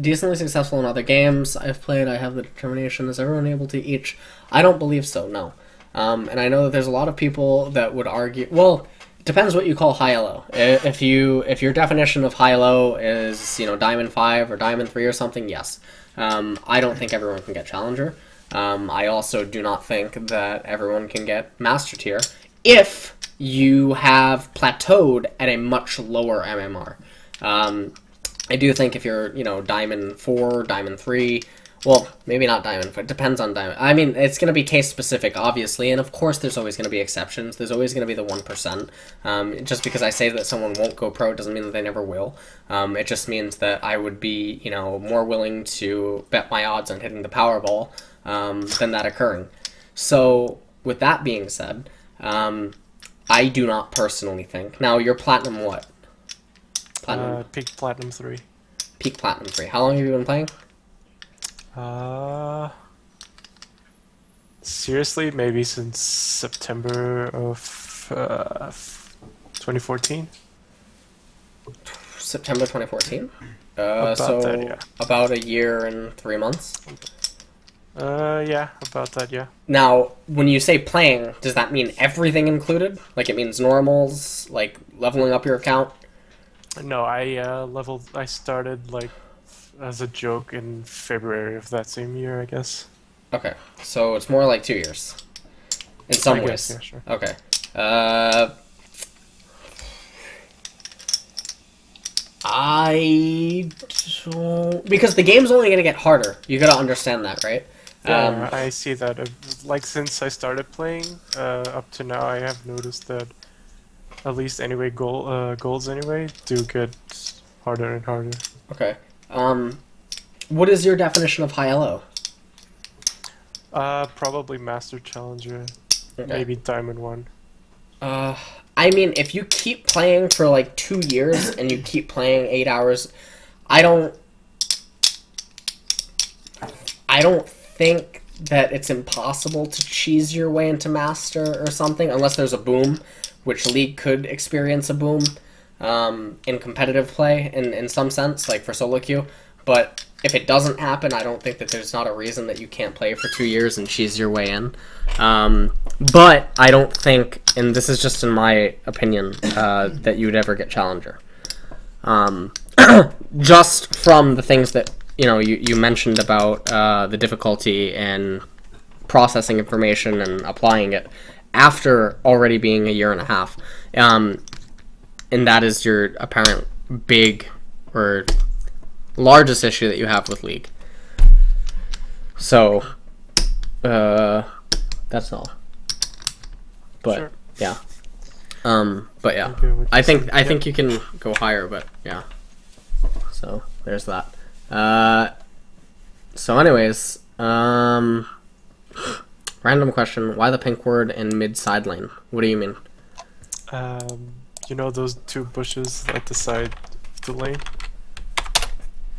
Decently successful in other games I've played. I have the determination. Is everyone able to each? I don't believe so, no. And I know that there's a lot of people that would argue... Well, it depends what you call high-low. If your definition of high-low is, Diamond 5 or Diamond 3 or something, yes. I don't think everyone can get Challenger. I also do not think that everyone can get Master Tier if you have plateaued at a much lower MMR. I do think if you're, Diamond 4, Diamond 3, well, maybe not Diamond 4, it depends on Diamond. I mean, it's going to be case-specific, obviously, and of course there's always going to be exceptions. There's always going to be the 1%. Just because I say that someone won't go pro doesn't mean that they never will. It just means that I would be, more willing to bet my odds on hitting the Powerball than that occurring. So, with that being said, I do not personally think... Now, you're Platinum what? Peak Platinum 3. Peak Platinum 3. How long have you been playing? Seriously, maybe since September of 2014. September 2014? About that, yeah. About a year and 3 months? Yeah, about that, yeah. Now, when you say playing, does that mean everything included? Like, it means normals, like leveling up your account? No, I started, like, as a joke in February of that same year, I guess. Okay, so it's more like 2 years. In some ways. Guess, yeah, sure. Okay. I don't... Because the game's only going to get harder. You gotta understand that, right? Yeah, I see that. Like, since I started playing, up to now, I have noticed that at least anyway, golds anyway do get harder and harder. Okay. What is your definition of high-low? Probably Master Challenger. Okay. Maybe Diamond 1. I mean, if you keep playing for like 2 years and you keep playing 8 hours, I don't think that it's impossible to cheese your way into Master or something, unless there's a boom, which League could experience a boom in competitive play in some sense, like for solo queue. But if it doesn't happen, I don't think that there's not a reason that you can't play for 2 years and cheese your way in. But I don't think, and this is just in my opinion, that you would ever get Challenger. Just from the things that you mentioned about the difficulty in processing information and applying it after already being a year and a half. And and that is your apparent big or largest issue that you have with League. So, that's all. But Sure. yeah, but yeah, Okay, what I you think said. you can go higher, but yeah. So there's that. So anyways, random question: why the pink word in mid side lane? What do you mean? You know those two bushes at the side of the lane?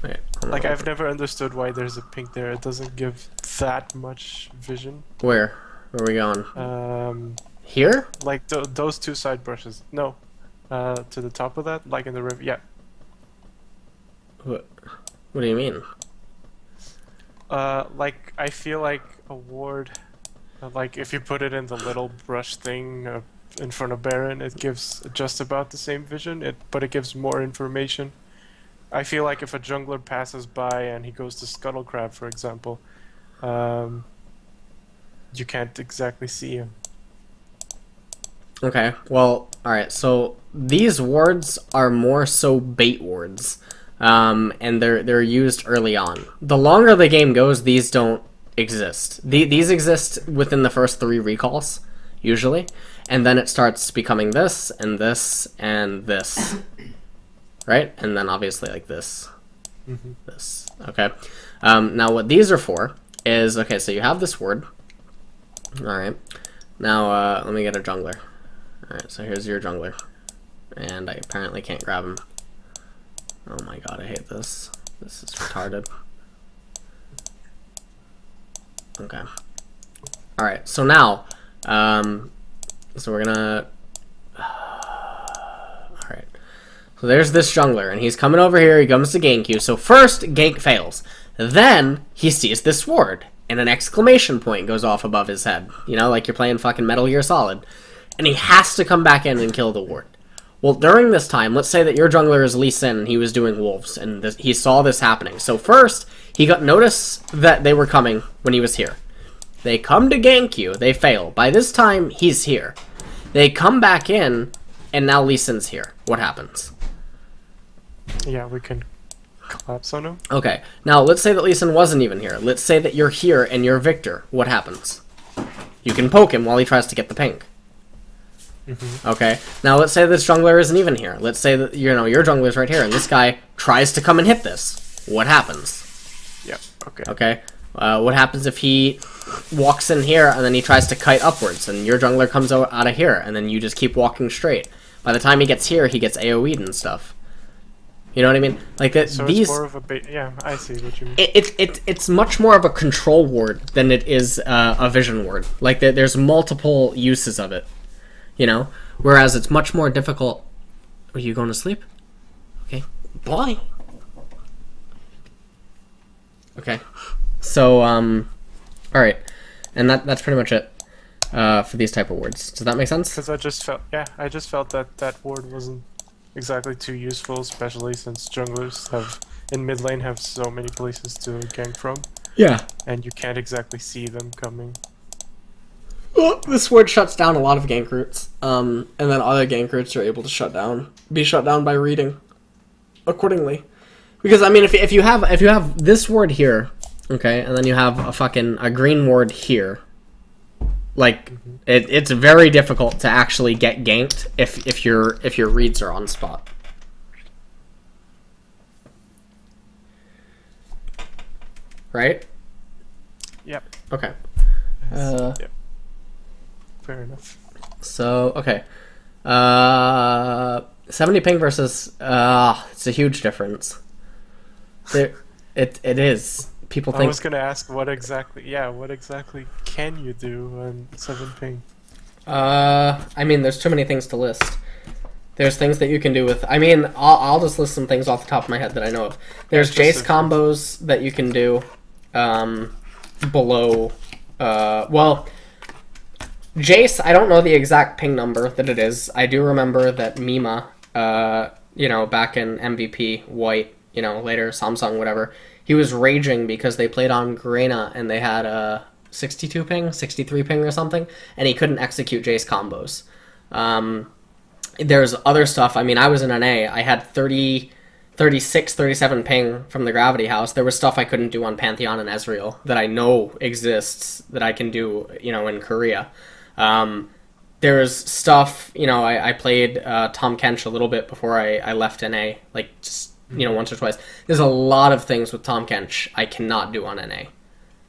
Wait, hold Like, on. I've never understood why there's a pink there. It doesn't give that much vision. Where are we going? Here? Like those two side brushes. No, to the top of that, like in the river. Yeah. What do you mean? Like I feel like a ward, like if you put it in the little brush thing in front of Baron, it gives just about the same vision. But it gives more information. I feel like if a jungler passes by and he goes to Scuttle Crab, for example, you can't exactly see him. Okay, well, alright, so these wards are more so bait wards, and they're used early on. The longer the game goes, these don't exist. These exist within the first 3 recalls, usually, and then it starts becoming this, and this, and this, right? And then obviously like this, this, okay? Now what these are for is, okay, so you have this ward, alright, now let me get a jungler. Alright, so here's your jungler. And I apparently can't grab him. Oh my god, I hate this. This is retarded. Okay. Alright, so now, so we're gonna... Alright. So there's this jungler, and he's coming over here, he comes to gank you. So first, gank fails. Then, he sees this ward, and an exclamation point goes off above his head. You know, like you're playing fucking Metal Gear Solid. And he has to come back in and kill the ward. Well, during this time, let's say that your jungler is Lee Sin and he was doing wolves, and he saw this happening. So first, he got notice that they were coming when he was here. They come to gank you, they fail. By this time, he's here. They come back in, and now Lee Sin's here. What happens? Yeah, we can collapse on him. Okay, now let's say that Lee Sin wasn't even here. Let's say that you're here and you're Victor. What happens? You can poke him while he tries to get the pink. Okay, now let's say this jungler isn't even here. Let's say that, you know, your jungler's right here, and this guy tries to come and hit this. What happens? Yeah, okay. Okay, what happens if he walks in here, and then he tries to kite upwards, and your jungler comes out of here, and then you just keep walking straight. By the time he gets here, he gets AoE'd and stuff. You know what I mean? Like, So these... it's more of a bait. Yeah, I see what you mean. It's much more of a control ward than it is a vision ward. Like, there's multiple uses of it. You know, whereas it's much more difficult. Are you going to sleep? Okay, bye. Okay, so all right, and that's pretty much it for these type of words. Does that make sense? Because I just felt that that ward wasn't exactly too useful, especially since junglers in mid lane have so many places to gank from. Yeah. And you can't exactly see them coming. Well, this word shuts down a lot of gank routes, and then other gank routes are able to be shut down by reading accordingly. Because I mean, if you have this word here, okay, and then you have a green ward here, like it's very difficult to actually get ganked if your reads are on spot. Right? Yep. Okay. Yep. Fair enough. So, okay. 70 ping versus... it's a huge difference. It is. People think... I was gonna ask what exactly can you do on 7 ping? I mean, there's too many things to list. There's things that you can do with... I mean, I'll just list some things off the top of my head that I know of. There's Jace combos that you can do below... well... Jace, I don't know the exact ping number that it is. I do remember that Mima, you know, back in MVP, White, you know, later, Samsung, whatever, he was raging because they played on Garena and they had a 62 ping, 63 ping or something, and he couldn't execute Jace combos. there's other stuff. I mean, I was in NA. I had 30, 36, 37 ping from the Gravity House. There was stuff I couldn't do on Pantheon and Ezreal that I know exists that I can do, you know, in Korea. There's stuff, you know, I played Tom Kench a little bit before I left NA, like, just, you know, once or twice. There's a lot of things with Tom Kench I cannot do on NA.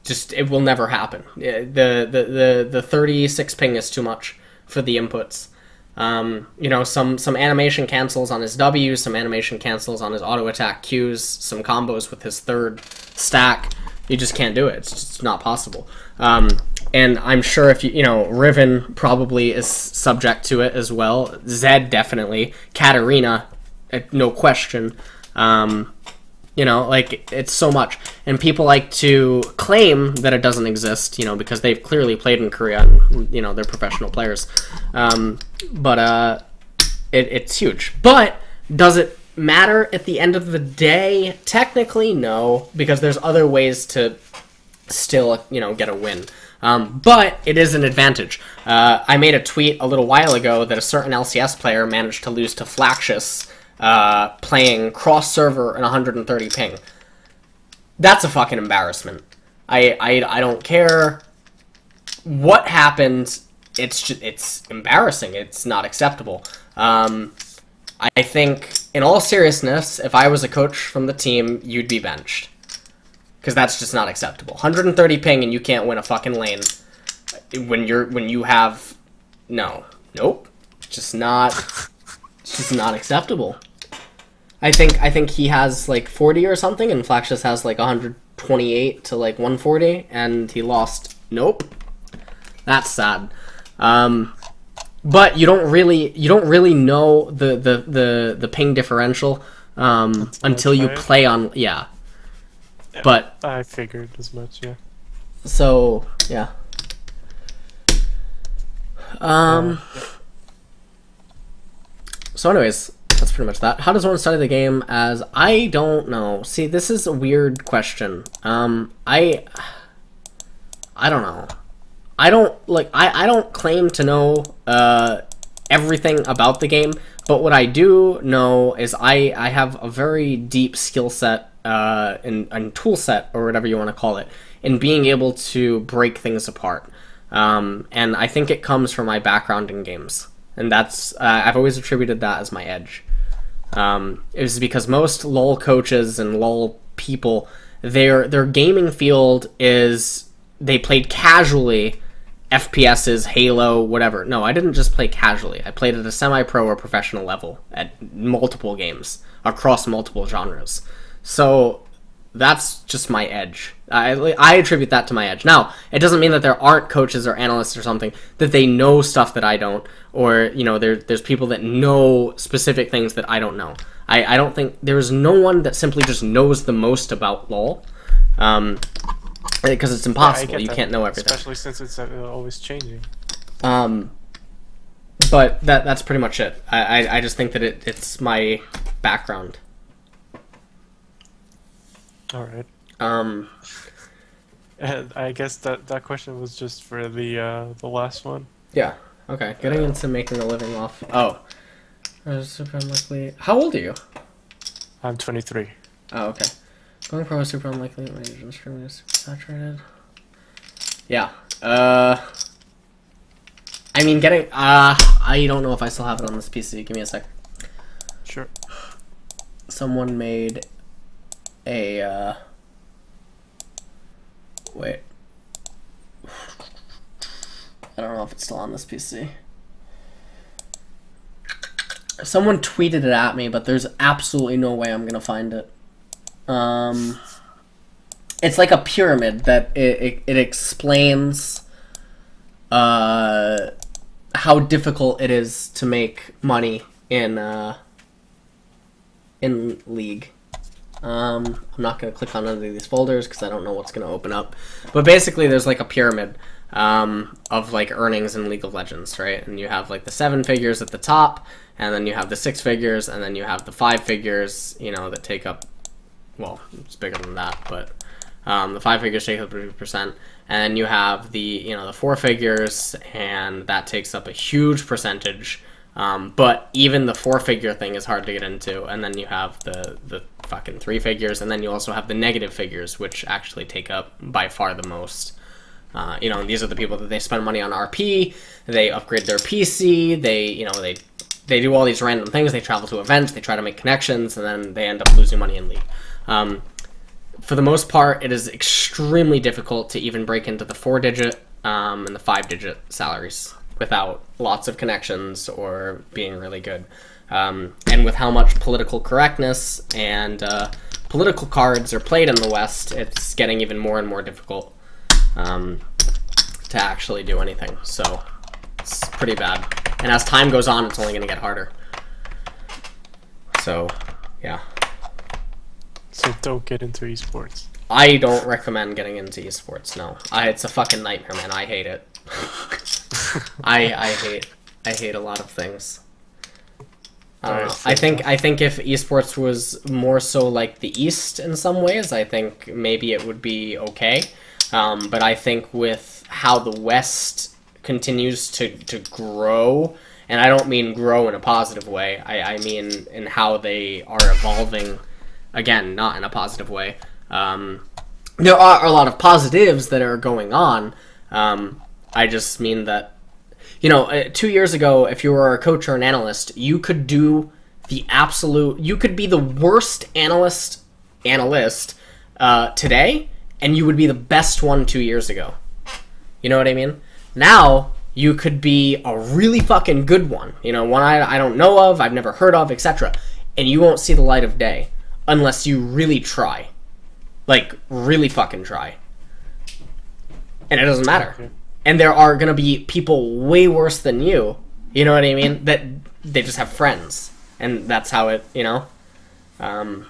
Just, it will never happen. The 36 ping is too much for the inputs. You know, some animation cancels on his W, some animation cancels on his auto attack Qs, some combos with his third stack. You just can't do it. It's just not possible. And I'm sure if you know, Riven probably is subject to it as well. Zed definitely. Katarina, no question. You know, like, it's so much. And people like to claim that it doesn't exist, you know, because they've clearly played in Korea and, you know, they're professional players. It's huge. But does it matter at the end of the day? Technically, no, because there's other ways to still, you know, get a win. But it is an advantage. I made a tweet a little while ago that a certain LCS player managed to lose to Flaxius playing cross-server and 130 ping. That's a fucking embarrassment. I don't care what happened. It's embarrassing. It's not acceptable. I think, in all seriousness, if I was a coach from the team, you'd be benched. Because that's just not acceptable. 130 ping and you can't win a fucking lane when you have nope. It's just not acceptable. I think he has like 40 or something, and Flaxius has like 128 to like 140, and he lost. Nope. That's sad. But you don't really know the ping differential until you play on But I figured as much, yeah. So yeah. So anyways, that's pretty much that. How does one study the game as... I don't know. See, this is a weird question. I don't know. I don't claim to know everything about the game, but what I do know is I have a very deep skill set and tool set, or whatever you want to call it, in being able to break things apart. And I think it comes from my background in games. And that's, I've always attributed that as my edge. It was because most LoL coaches and LoL people, their gaming field is, they played casually FPSs, Halo, whatever. No, I didn't just play casually. I played at a semi-pro or professional level at multiple games across multiple genres. So that's just my edge. I attribute that to my edge. Now, it doesn't mean that there aren't coaches or analysts or something that they know stuff that I don't, or, you know, there's people that know specific things that I don't know. I don't think there's no one that simply just knows the most about LoL, because it's impossible. Yeah, you can't know everything, especially since it's always changing. But that's pretty much it. I just think that it's my background. All right. And I guess that question was just for the last one. Yeah. Okay. Getting into making a living off. Oh. Super unlikely. How old are you? I'm 23. Oh, okay. Going pro is super unlikely. My agent streaming is super saturated. Yeah. I mean, getting. I don't know if I still have it on this PC. Give me a sec. Sure. Someone made a wait. I don't know if it's still on this PC. Someone tweeted it at me, but there's absolutely no way I'm gonna find it. It's like a pyramid that it explains how difficult it is to make money in League. I'm not going to click on any of these folders because I don't know what's going to open up. But basically, there's like a pyramid of like earnings in League of Legends, right? And you have like the 7 figures at the top, and then you have the 6 figures, and then you have the 5 figures, you know, that take up, well, it's bigger than that, but the 5 figures take up 30%, and then you have the, you know, the 4 figures, and that takes up a huge percentage But even the 4-figure thing is hard to get into, and then you have the fucking 3 figures, and then you also have the negative figures, which actually take up by far the most. You know, and these are the people that they spend money on RP, they upgrade their PC, they do all these random things, they travel to events, they try to make connections, and then they end up losing money in League. For the most part, it is extremely difficult to even break into the 4-digit and the 5-digit salaries without lots of connections or being really good. And with how much political correctness and political cards are played in the West, it's getting even more and more difficult to actually do anything. So it's pretty bad. And as time goes on, it's only going to get harder. So, yeah. So don't get into esports. I don't recommend getting into esports, no. It's a fucking nightmare, man. I hate it. I hate a lot of things. I don't know. I think if esports was more so like the East in some ways, I think maybe it would be okay. But I think with how the West continues to grow, and I don't mean grow in a positive way, I mean in how they are evolving, again, not in a positive way. There are a lot of positives that are going on. I just mean that, you know, 2 years ago, if you were a coach or an analyst, you could do the absolute, you could be the worst analyst today, and you would be the best one 2 years ago. You know what I mean? Now, you could be a really fucking good one. You know, one I don't know of, I've never heard of, etc. And you won't see the light of day unless you really try. Like, really fucking try. And it doesn't matter. Okay. And there are going to be people way worse than you, you know what I mean, that they just have friends. And that's how it, you know, then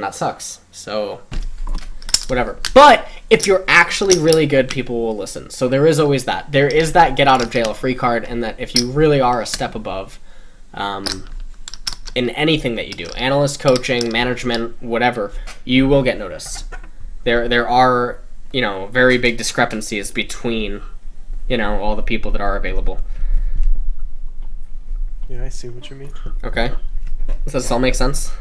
that sucks. So, whatever. But if you're actually really good, people will listen. So there is always that. There is that get out of jail free card, and that if you really are a step above in anything that you do, analyst, coaching, management, whatever, you will get noticed. There are, you know, very big discrepancies between, you know, all the people that are available. Yeah, I see what you mean. Okay. Does this all make sense?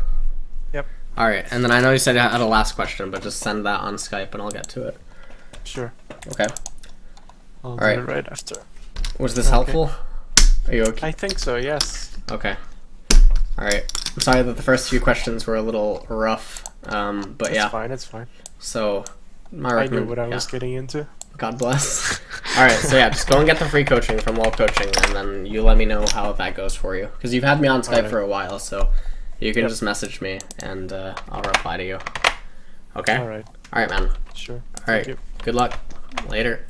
Yep. Alright, and then I know you said you had a last question, but just send that on Skype and I'll get to it. Sure. Okay. I'll do it right after. Was this helpful? Are you okay? I think so, yes. Okay. Alright. I'm sorry that the first few questions were a little rough, but yeah. It's fine. So, I knew what I was getting into. God bless. Alright, so yeah, just go and get the free coaching from Wall Coaching, and then you let me know how that goes for you. Because you've had me on Skype for a while, so you can just message me, and I'll reply to you. Okay? Alright. Alright, man. Sure. Alright, good luck. Later.